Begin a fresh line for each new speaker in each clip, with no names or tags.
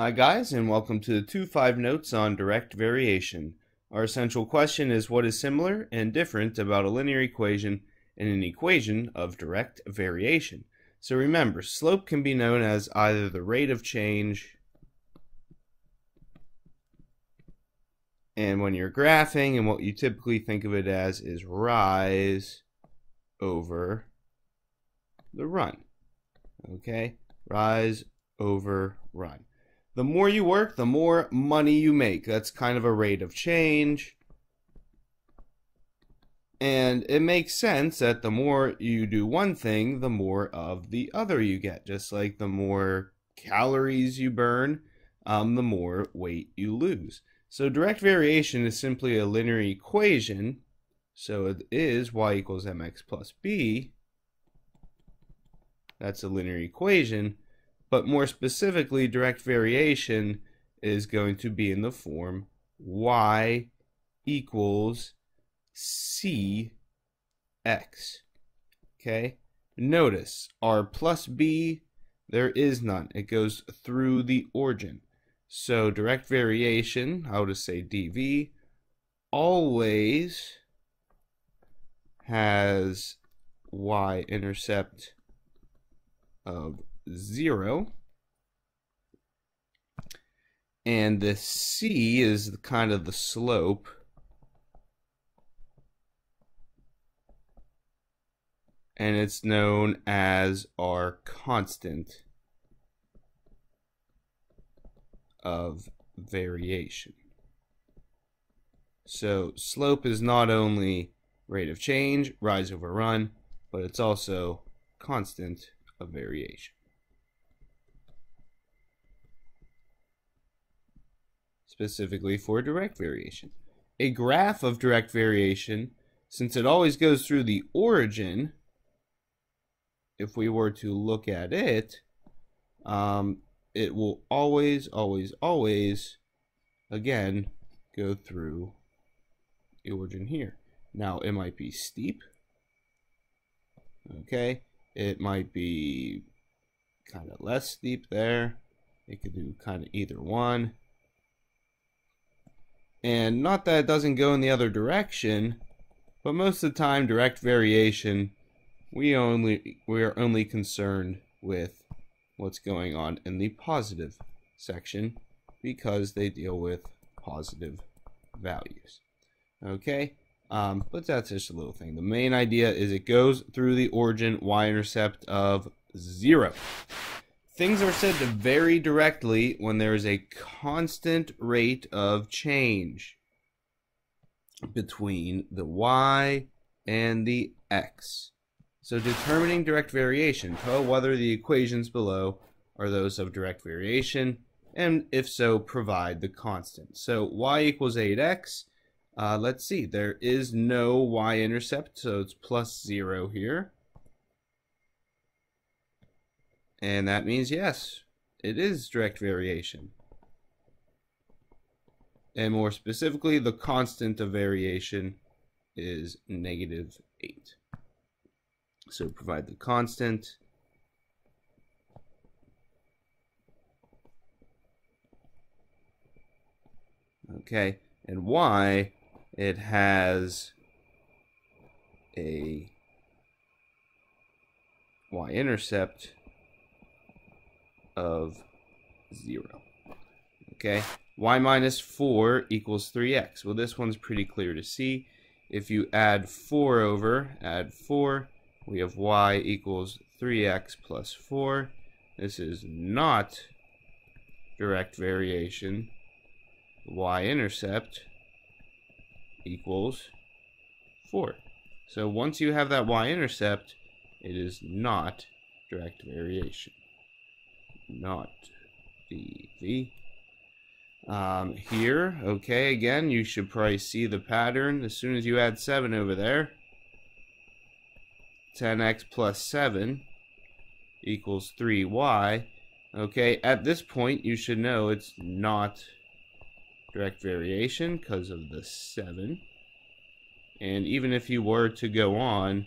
Hi guys, and welcome to the 2-5 notes on direct variation. Our essential question is what is similar and different about a linear equation and an equation of direct variation. So remember, slope can be known as either the rate of change, and when you're graphing, and what you typically think of it as is rise over the run. Okay, rise over run. The more you work, the more money you make. That's kind of a rate of change. And it makes sense that the more you do one thing, the more of the other you get. Just like the more calories you burn, the more weight you lose. So direct variation is simply a linear equation. So it is y equals mx plus b. That's a linear equation. But more specifically, direct variation is going to be in the form y equals cx. Okay? Notice, r plus b, there is none. It goes through the origin. So direct variation, I would just say dv, always has y-intercept of 0, and the c is kind of the slope, and it's known as our constant of variation. So slope is not only rate of change, rise over run, but it's also constant of variation. Specifically for direct variation. A graph of direct variation, since it always goes through the origin, if we were to look at it, it will always, again, go through the origin here. Now, it might be steep, okay? It might be kind of less steep there. It could do kind of either one. And not that it doesn't go in the other direction, but most of the time direct variation, we are only concerned with what's going on in the positive section because they deal with positive values. Okay, but that's just a little thing. The main idea is it goes through the origin, y-intercept of 0. Things are said to vary directly when there is a constant rate of change between the y and the x. So determining direct variation, tell whether the equations below are those of direct variation, and if so, provide the constant. So y equals 8x. Let's see, there is no y-intercept, so it's plus 0 here. And that means, yes, it is direct variation. And more specifically, the constant of variation is -8. So provide the constant. Okay, and y, it has a y-intercept of 0. Okay, y minus 4 equals 3x. Well, this one's pretty clear to see. If you add 4 over, add 4, we have y equals 3x plus 4. This is not direct variation. Y-intercept equals 4. So once you have that y-intercept, it is not direct variation. Not dv. Here, okay, again, you should probably see the pattern as soon as you add 7 over there. 10x plus 7 equals 3y. Okay, at this point, you should know it's not direct variation because of the 7. And even if you were to go on,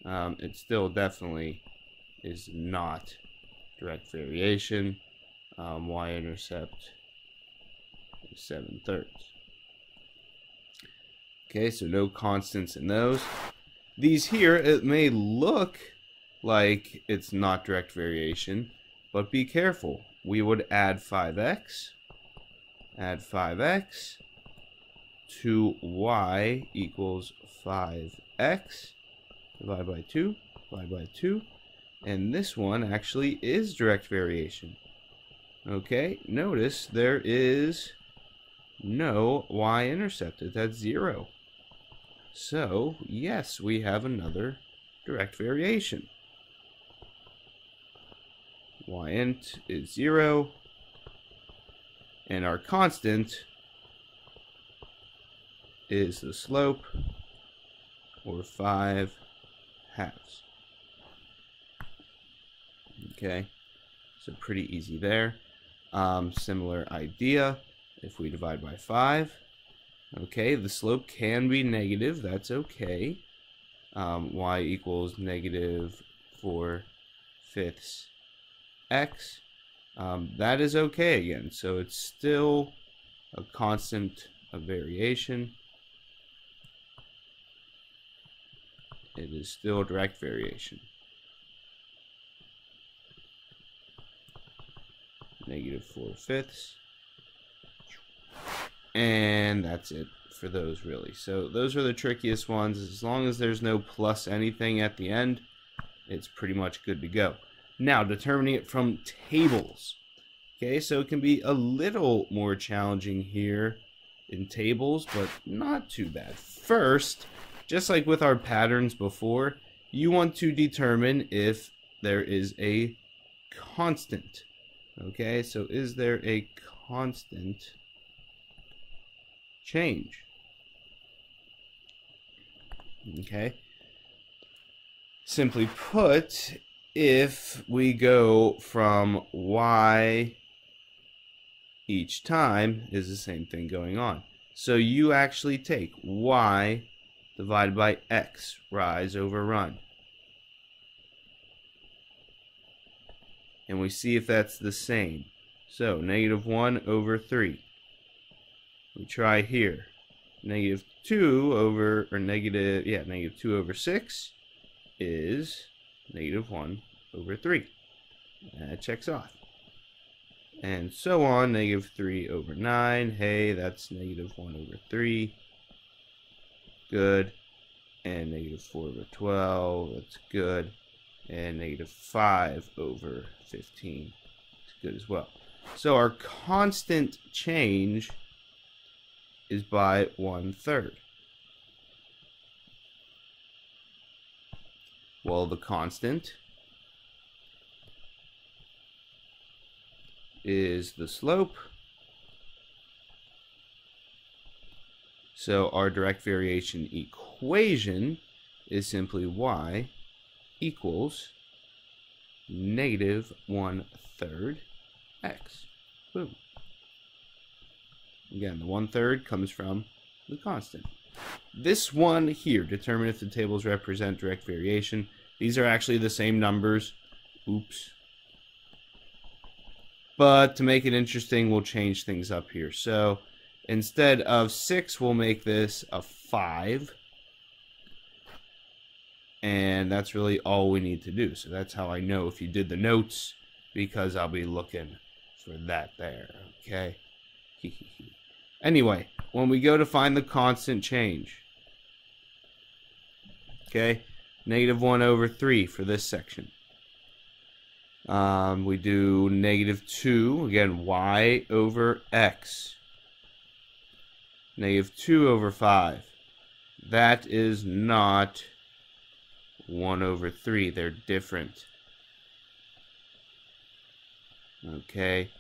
it still definitely is not direct variation. Y-intercept is 7/3. Okay, so no constants in those. These here, it may look like it's not direct variation, but be careful. We would add 5x to y equals 5x, divide by 2, and this one actually is direct variation. Okay, notice there is no y-intercept. That's 0. So, yes, we have another direct variation. Y-int is 0, and our constant is the slope, or 5/2. Okay, so pretty easy there. Similar idea, if we divide by 5, okay, the slope can be negative, that's okay. Y equals -4/5 x. That is okay again, so it's still a constant of variation. It is still direct variation. -4/5. And that's it for those, really. So those are the trickiest ones. As long as there's no plus anything at the end, it's pretty much good to go. Now, determining it from tables. Okay, so it can be a little more challenging here in tables, but not too bad. First, just like with our patterns before, you want to determine if there is a constant. Okay, so is there a constant change? Okay. Simply put, if we go from y each time, is the same thing going on. So you actually take y divided by x, rise over run. And we see if that's the same. So -1/3. We try here. -2 over, or -2/6 is -1/3. That checks off. And so on, -3/9. Hey, that's -1/3. Good. And -4/12. That's good. And -5/15. It's good as well. So our constant change is by 1/3. Well, the constant is the slope. So our direct variation equation is simply y equals -1/3 x. Boom. Again, the 1/3 comes from the constant. This one here, determine if the tables represent direct variation. These are actually the same numbers. Oops. But to make it interesting, we'll change things up here. So instead of 6, we'll make this a 5. And that's really all we need to do. So that's how I know if you did the notes, because I'll be looking for that there. Okay. Anyway, when we go to find the constant change, okay, -1/3 for this section. We do -2, again, y over x. -2/5. That is not 1/3. They're different. Okay.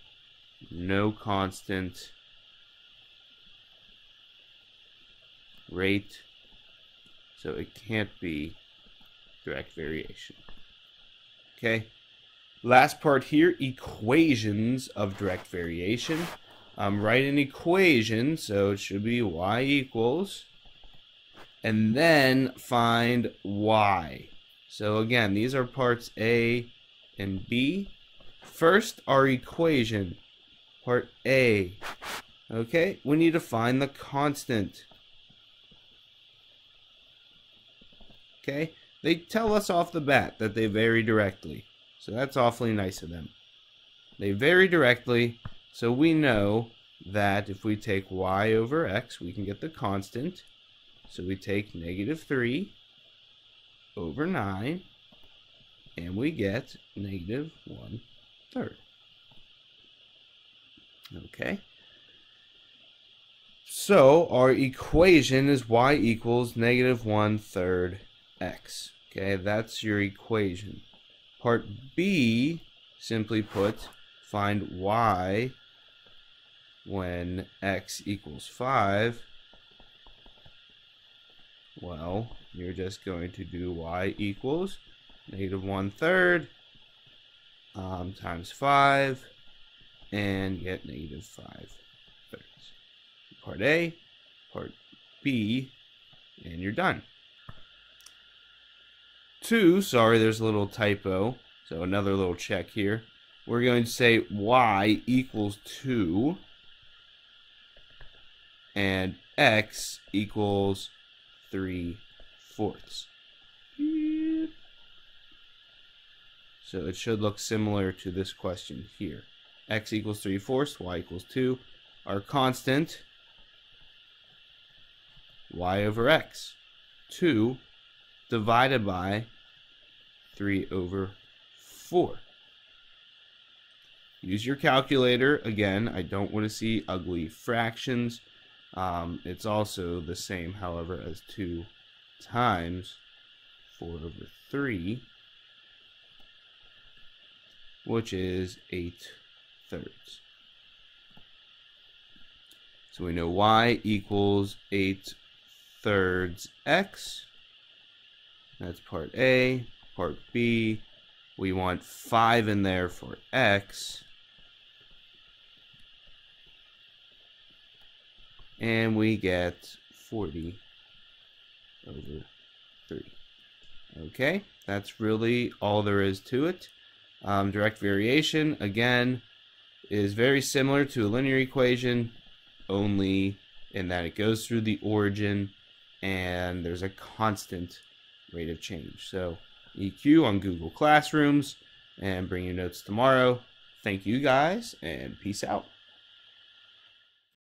No constant rate. So it can't be direct variation. Okay. Last part here, equations of direct variation. Write an equation, so it should be y equals, and then find y. So again, these are parts A and B. First, our equation, part A. Okay, we need to find the constant. Okay, they tell us off the bat that they vary directly. So that's awfully nice of them. They vary directly, so we know that if we take y over x, we can get the constant. So we take -3 over 9, and we get -1/3. Okay. So our equation is y equals -1/3 x. Okay, that's your equation. Part B, simply put, find y when x equals 5. Well, you're just going to do y equals -1/3 times 5 and get -5/3. Part A, part B, and you're done. 2, sorry, there's a little typo, so another little check here. We're going to say y equals 2 and x equals 3/4. So it should look similar to this question here. X equals 3/4, y equals 2. Our constant, y over x, 2 divided by 3/4. Use your calculator. Again, I don't want to see ugly fractions. It's also the same, however, as 2 times 4/3, which is 8/3. So we know y equals 8/3 x. That's part A. Part B, we want 5 in there for x. And we get 40/3. Okay, that's really all there is to it. Direct variation, again, is very similar to a linear equation, only in that it goes through the origin and there's a constant rate of change. So EQ on Google Classrooms, and bring your notes tomorrow. Thank you guys, and peace out.